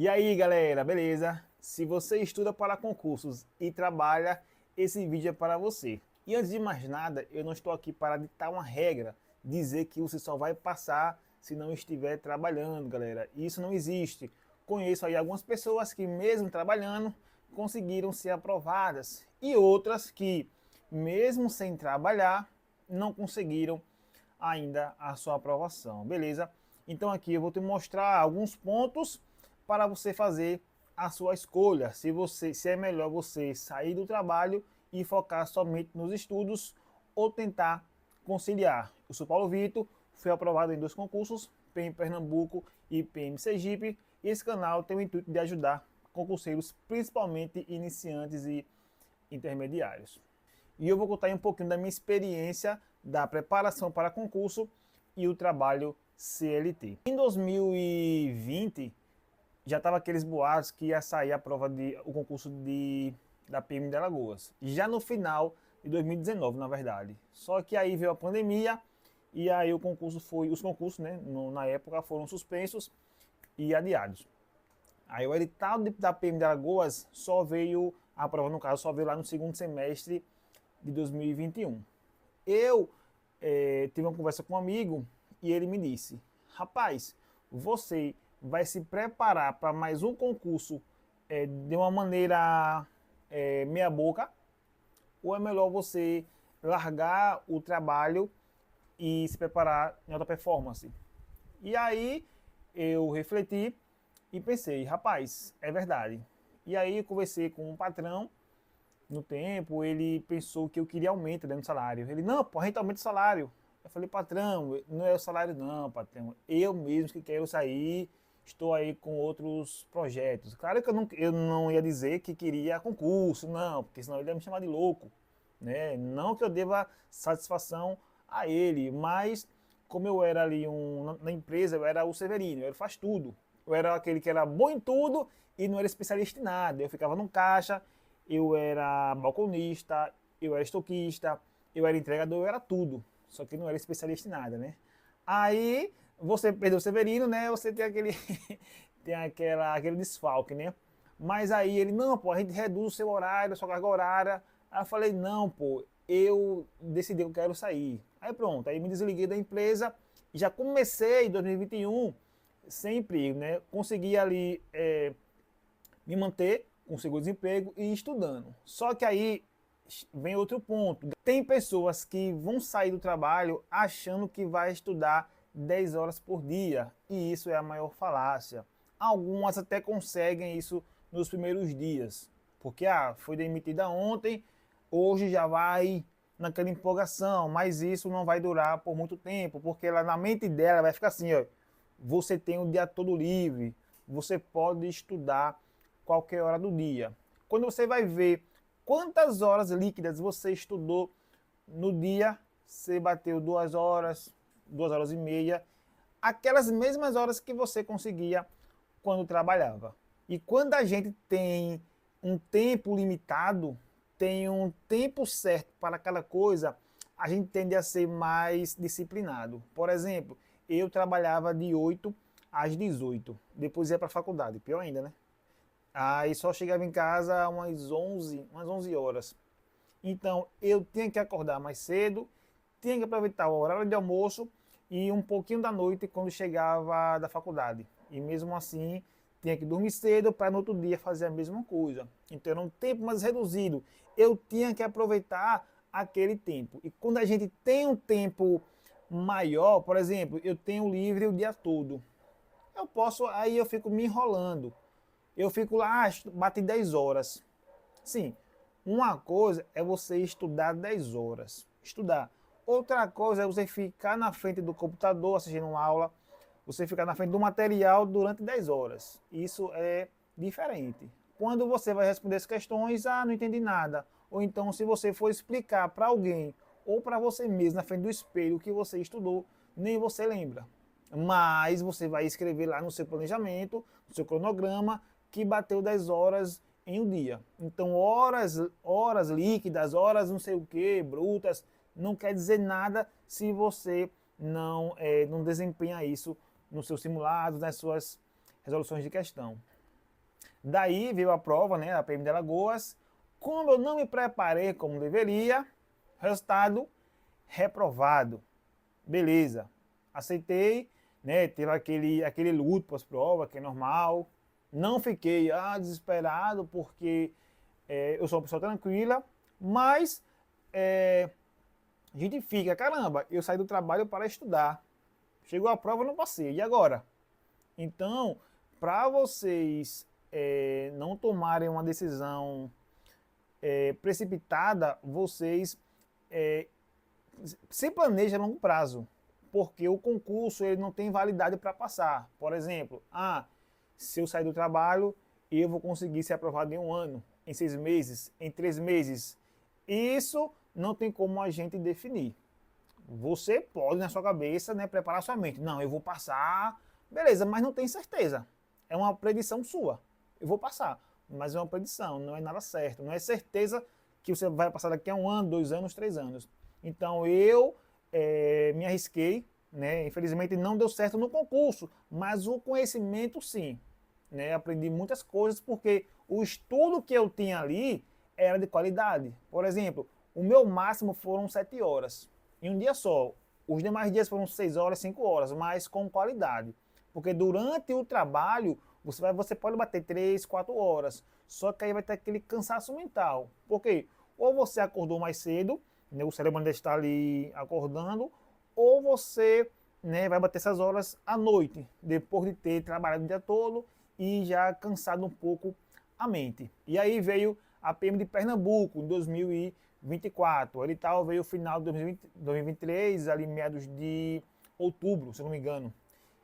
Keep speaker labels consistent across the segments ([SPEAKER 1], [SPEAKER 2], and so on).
[SPEAKER 1] E aí galera, beleza? Se você estuda para concursos e trabalha, esse vídeo é para você. E antes de mais nada, eu não estou aqui para ditar uma regra, dizer que você só vai passar se não estiver trabalhando, galera. Isso não existe. Conheço aí algumas pessoas que mesmo trabalhando, conseguiram ser aprovadas. E outras que, mesmo sem trabalhar, não conseguiram ainda a sua aprovação, beleza? Então aqui eu vou te mostrar alguns pontos para você fazer a sua escolha, se é melhor você sair do trabalho e focar somente nos estudos ou tentar conciliar. Eu sou Paulo Vitor, fui aprovado em 2 concursos, PM Pernambuco e PM Sergipe, e esse canal tem o intuito de ajudar concurseiros, principalmente iniciantes e intermediários. E eu vou contar aí um pouquinho da minha experiência da preparação para concurso e o trabalho CLT. Em 2020, já estava aqueles boatos que ia sair a prova o concurso da PM de Alagoas. Já no final de 2019, na verdade. Só que aí veio a pandemia e aí os concursos, né, na época foram suspensos e adiados. Aí o edital da PM de Alagoas só veio, a prova no caso, só veio lá no segundo semestre de 2021. Eu tive uma conversa com um amigo e ele me disse: rapaz, você vai se preparar para mais um concurso de uma maneira meia boca, ou é melhor você largar o trabalho e se preparar em alta performance? E aí eu refleti e pensei: rapaz, é verdade. E aí eu conversei com um patrão no tempo, ele pensou que eu queria aumento no salário. Ele: não, pô, a gente aumenta o salário. Eu falei: patrão, não é o salário não, patrão. Eu mesmo que quero sair, estou aí com outros projetos. Claro que eu não ia dizer que queria concurso, não, porque senão ele ia me chamar de louco, né? Não que eu deva satisfação a ele, mas como eu era ali na empresa, eu era o Severino, eu era faz tudo. Eu era aquele que era bom em tudo e não era especialista em nada. Eu ficava no caixa, eu era balconista, eu era estoquista, eu era entregador, eu era tudo. Só que não era especialista em nada, né? Aí você perdeu o Severino, né? Você tem aquele, aquele desfalque, né? Mas aí ele: não, pô, a gente reduz o seu horário, a sua carga horária. Aí eu falei: não, pô, eu decidi que eu quero sair. Aí pronto, aí me desliguei da empresa e já comecei em 2021 sem emprego, né? Consegui ali me manter com seguro-desemprego e estudando. Só que aí vem outro ponto. Tem pessoas que vão sair do trabalho achando que vai estudar 10 horas por dia, e isso é a maior falácia. Algumas até conseguem isso nos primeiros dias, porque foi demitida ontem, hoje já vai naquela empolgação, mas isso não vai durar por muito tempo, porque ela, na mente dela vai ficar assim: ó, você tem o dia todo livre, você pode estudar qualquer hora do dia. Quando você vai ver quantas horas líquidas você estudou no dia, você bateu 2 horas, 2 horas e meia, aquelas mesmas horas que você conseguia quando trabalhava. E quando a gente tem um tempo limitado, tem um tempo certo para aquela coisa, a gente tende a ser mais disciplinado. Por exemplo, eu trabalhava de 8 às 18, depois ia para a faculdade, pior ainda, né? Aí só chegava em casa umas 11 horas. Então eu tinha que acordar mais cedo, tinha que aproveitar o horário de almoço e um pouquinho da noite quando chegava da faculdade. E mesmo assim tinha que dormir cedo para no outro dia fazer a mesma coisa. Então era um tempo mais reduzido. Eu tinha que aproveitar aquele tempo. E quando a gente tem um tempo maior, por exemplo, eu tenho livre o dia todo. Aí eu fico me enrolando. Eu fico lá, bate 10 horas. Sim, uma coisa é você estudar 10 horas. Estudar. Outra coisa é você ficar na frente do computador assistindo uma aula, você ficar na frente do material durante 10 horas. Isso é diferente. Quando você vai responder as questões, não entendi nada. Ou então, se você for explicar para alguém ou para você mesmo na frente do espelho o que você estudou, nem você lembra. Mas você vai escrever lá no seu planejamento, no seu cronograma, que bateu 10 horas em um dia. Então, horas líquidas, horas não sei o que, brutas, não quer dizer nada se você não desempenha isso nos seus simulados, nas suas resoluções de questão. Daí veio a prova, né, a PM de Alagoas. Como eu não me preparei como deveria, resultado, reprovado. Beleza, aceitei, né, teve aquele luto pós-prova, que é normal. Não fiquei desesperado, porque eu sou uma pessoa tranquila, mas a gente fica, caramba, eu saí do trabalho para estudar. Chegou a prova, eu não passei, e agora? Então, para vocês não tomarem uma decisão precipitada, vocês se planejam a longo prazo, porque o concurso ele não tem validade para passar. Por exemplo, se eu sair do trabalho, eu vou conseguir ser aprovado em 1 ano, em 6 meses, em 3 meses. Isso não tem como a gente definir. Você pode, na sua cabeça, né, preparar sua mente. Não, eu vou passar, beleza, mas não tem certeza. É uma predição sua. Eu vou passar, mas é uma predição, não é nada certo. Não é certeza que você vai passar daqui a 1 ano, 2 anos, 3 anos. Então eu me arrisquei, né? Infelizmente não deu certo no concurso, mas o conhecimento sim. Né? Aprendi muitas coisas porque o estudo que eu tinha ali era de qualidade. Por exemplo, o meu máximo foram 7 horas em um dia só. Os demais dias foram 6 horas, 5 horas, mas com qualidade. Porque durante o trabalho você pode bater 3, 4 horas. Só que aí vai ter aquele cansaço mental. Por quê? Ou você acordou mais cedo, né, o cérebro ainda está ali acordando, ou você, né, vai bater essas horas à noite, depois de ter trabalhado o dia todo e já cansado um pouco a mente. E aí veio a PM de Pernambuco em 2024. Ele veio final de 2023, ali meados de outubro, se não me engano.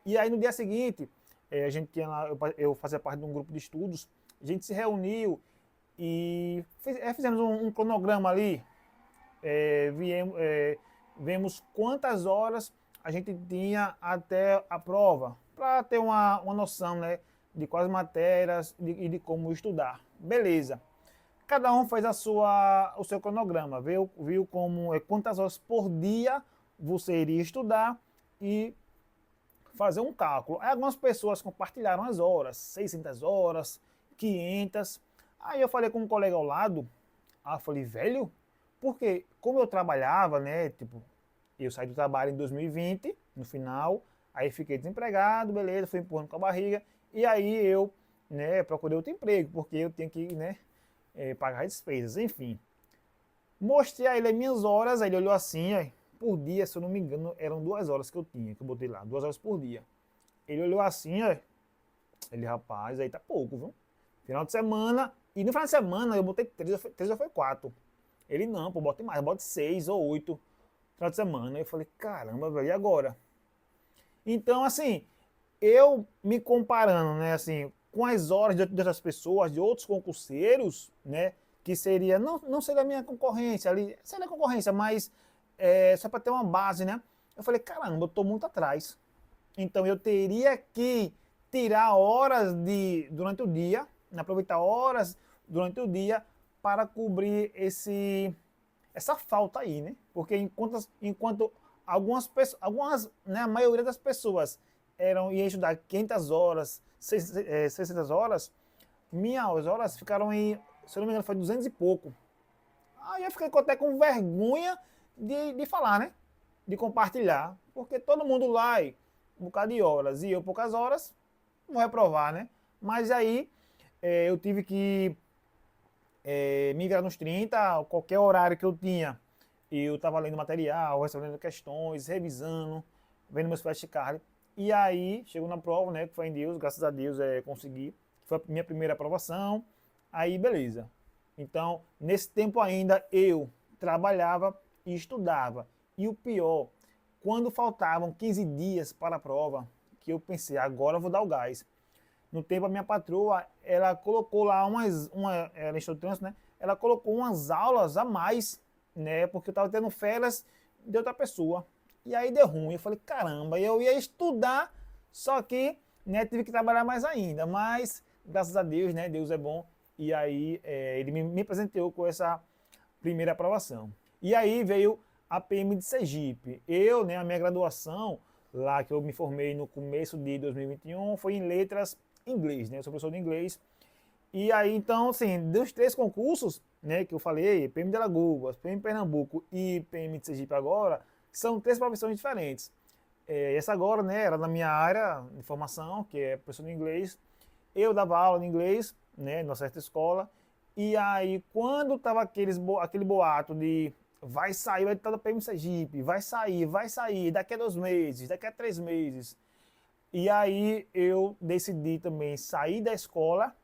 [SPEAKER 1] E aí no dia seguinte, a gente tinha lá, eu fazia parte de um grupo de estudos, a gente se reuniu e fizemos um cronograma ali, vemos quantas horas a gente tinha até a prova, para ter uma noção, né, de quais matérias e de como estudar. Beleza. Cada um fez o seu cronograma, viu como quantas horas por dia você iria estudar e fazer um cálculo. Aí algumas pessoas compartilharam as horas, 600 horas, 500. Aí eu falei com um colega ao lado, eu falei, velho, porque como eu trabalhava, né, tipo, eu saí do trabalho em 2020, no final, aí fiquei desempregado, beleza, fui empurrando com a barriga, e aí eu, né, procurei outro emprego, porque eu tinha que, né, pagar as despesas, enfim. Mostrei a ele as minhas horas, aí ele olhou assim, aí, por dia, se eu não me engano, eram 2 horas que eu tinha, que eu botei lá, 2 horas por dia. Ele olhou assim, ó, ele, rapaz, aí tá pouco, viu? Final de semana, e no final de semana eu botei 3 ou foi 4. Ele, não, pô, bote mais, bote 6 ou 8 final de semana. Eu falei, caramba, velho, e agora? Então, assim, eu me comparando, né, assim, com as horas de outras pessoas, de outros concurseiros, né, que seria, não seria a minha concorrência ali, seria a concorrência, mas só para ter uma base, né? Eu falei, caramba, eu estou muito atrás. Então eu teria que tirar horas durante o dia, aproveitar horas durante o dia para cobrir essa falta aí, né? Porque enquanto algumas, né, a maioria das pessoas iam estudar 500 horas, 600 horas, minhas horas ficaram em, se eu não me engano, foi 200 e pouco. Aí eu fiquei até com vergonha de falar, né? De compartilhar. Porque todo mundo lá, um bocado de horas, e eu poucas horas, vou reprovar, né? Mas aí eu tive que me virar nos 30, qualquer horário que eu tinha, eu estava lendo material, respondendo questões, revisando, vendo meus flashcards. E aí, chegou na prova, né, que foi em Deus, graças a Deus consegui. Foi a minha primeira aprovação, aí beleza. Então, nesse tempo ainda, eu trabalhava e estudava. E o pior, quando faltavam 15 dias para a prova, que eu pensei, agora eu vou dar o gás. No tempo, a minha patroa, ela colocou lá ela estou trânsito, né? Ela colocou umas aulas a mais, né? Porque eu estava tendo férias de outra pessoa. E aí deu ruim. Eu falei, caramba, eu ia estudar, só que, né, tive que trabalhar mais ainda. Mas, graças a Deus, né? Deus é bom. E aí, ele me presenteou com essa primeira aprovação. E aí veio a PM de Sergipe. Eu, né, a minha graduação, lá que eu me formei no começo de 2021, foi em letras inglês, né? Eu sou professor de inglês. E aí, então, assim, dos 3 concursos, né, que eu falei, PM de Alagoas, PM Pernambuco e PM de Sergipe agora, são 3 profissões diferentes. Essa agora, né, era na minha área de formação, que é professor de inglês. Eu dava aula de inglês, né, numa certa escola. E aí, quando tava aquele boato de vai sair o edital da PM Sergipe, vai sair, daqui a 2 meses, daqui a 3 meses. E aí eu decidi também sair da escola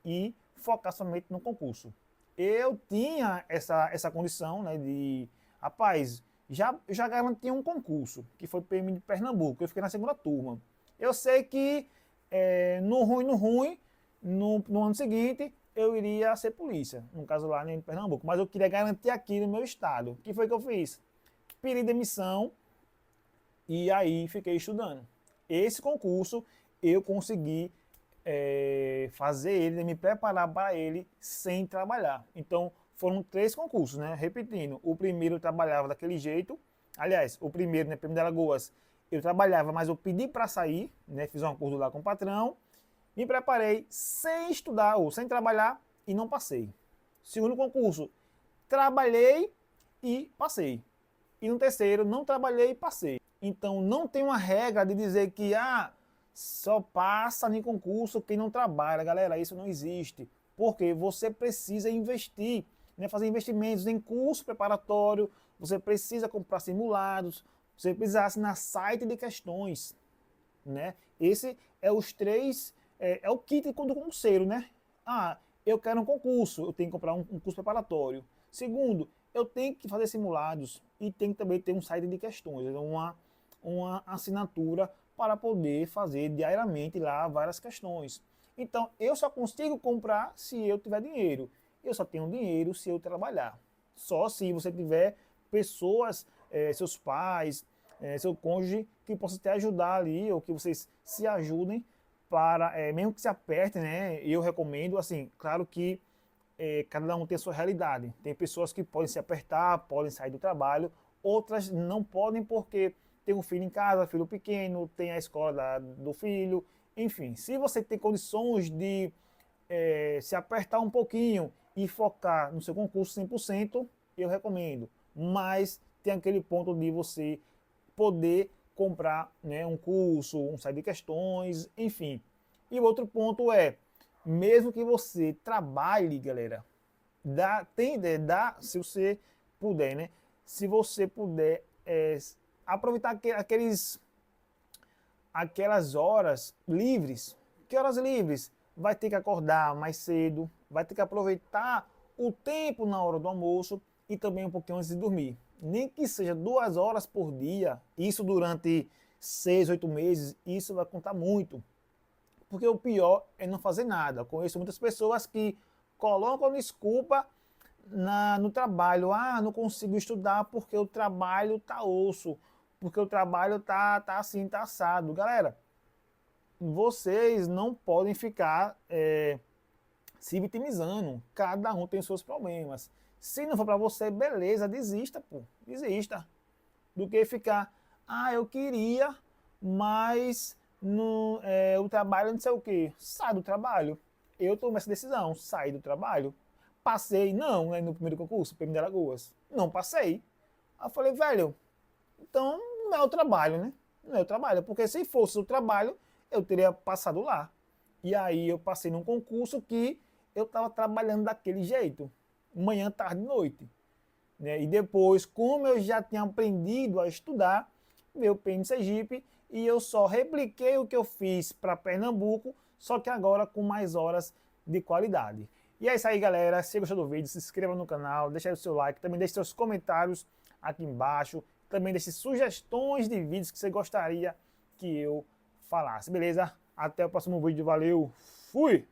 [SPEAKER 1] e focar somente no concurso. Eu tinha essa condição, né, de, rapaz, já garanti um concurso, que foi PM de Pernambuco, eu fiquei na segunda turma. Eu sei que no ruim, no ano seguinte, eu iria ser polícia, no caso lá em Pernambuco, mas eu queria garantir aqui no meu estado. O que foi que eu fiz? Pedi demissão e aí fiquei estudando. Esse concurso eu consegui fazer ele, me preparar para ele sem trabalhar. Então foram 3 concursos, né? Repetindo, o primeiro eu trabalhava daquele jeito. Aliás, o primeiro, né, PM de Alagoas, eu trabalhava, mas eu pedi para sair, né? Fiz um acordo lá com o patrão, me preparei sem estudar ou sem trabalhar e não passei. Segundo concurso, trabalhei e passei. E no terceiro, não trabalhei e passei. Então não tem uma regra de dizer que só passa em concurso quem não trabalha. Galera, isso não existe. Porque você precisa investir, né? Fazer investimentos em curso preparatório, você precisa comprar simulados, você precisa assinar site de questões, né? Esse é os 3, é o kit do concurseiro, né? Eu quero um concurso, eu tenho que comprar um curso preparatório. Segundo, eu tenho que fazer simulados e tenho que também ter um site de questões, uma assinatura para poder fazer diariamente lá várias questões. Então, eu só consigo comprar se eu tiver dinheiro. Eu só tenho dinheiro se eu trabalhar. Só se você tiver pessoas, seus pais, seu cônjuge, que possam te ajudar ali, ou que vocês se ajudem para, mesmo que se aperte, né? Eu recomendo, assim, claro que cada um tem a sua realidade. Tem pessoas que podem se apertar, podem sair do trabalho, outras não podem porque tem um filho em casa, filho pequeno, tem a escola do filho, enfim. Se você tem condições de se apertar um pouquinho e focar no seu concurso 100%, eu recomendo. Mas tem aquele ponto de você poder comprar, né, um curso, um site de questões, enfim. E o outro ponto é, mesmo que você trabalhe, galera, se você puder, né? Se você puder aproveitar aquelas horas livres. Que horas livres? Vai ter que acordar mais cedo, vai ter que aproveitar o tempo na hora do almoço e também um pouquinho antes de dormir. Nem que seja 2 horas por dia, isso durante 6, 8 meses, isso vai contar muito. Porque o pior é não fazer nada. Eu conheço muitas pessoas que colocam desculpa no trabalho. Não consigo estudar porque o trabalho tá osso, porque o trabalho tá assim, tá assado. Galera, vocês não podem ficar se vitimizando. Cada um tem seus problemas. Se não for para você, beleza, desista, pô. Desista. Do que ficar, eu queria, mas o trabalho não sei o quê. Sai do trabalho. Eu tomei essa decisão, sair do trabalho. Passei, não, né, no primeiro concurso, PM de Alagoas. Não passei. Aí eu falei, velho, então não é o trabalho, né? Não é o trabalho, porque se fosse o trabalho, eu teria passado lá. E aí eu passei num concurso que eu estava trabalhando daquele jeito, manhã, tarde e noite. Né? E depois, como eu já tinha aprendido a estudar, veio o PM Sergipe e eu só repliquei o que eu fiz para Pernambuco, só que agora com mais horas de qualidade. E é isso aí, galera. Se gostou do vídeo, se inscreva no canal, deixa aí o seu like, também deixe seus comentários aqui embaixo, também deixe sugestões de vídeos que você gostaria que eu falasse, beleza? Até o próximo vídeo, valeu, fui!